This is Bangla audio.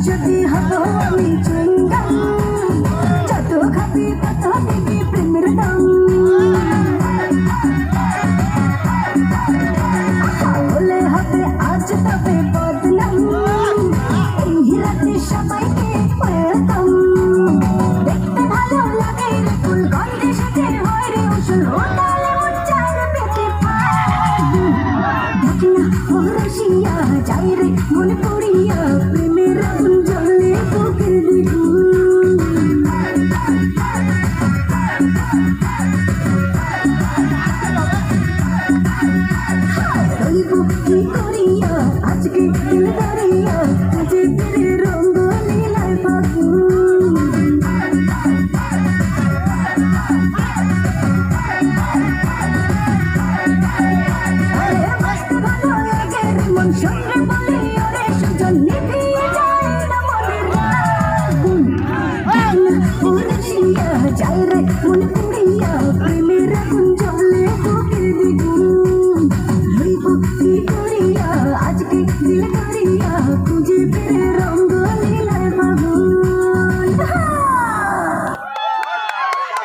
যদি হতো আমি চুইংগাম যত খাবি তত দিবি প্রেমের দাম বলে হবে আজ তবে বদনাম এই রাতে সবাইকে ওয়েলকাম দেখতে ভালো লাগে রে ফুল গন্ধে সাথে হয় রে উসুল ওটালে উচ্চার পেটে দেখ না ও রসিয়া যাই রে মনে পড়িয়া প্রেমের আগুন জ্বলে বুকের দ্বিগুণ রইব কি করিয়া আজকে দিলদার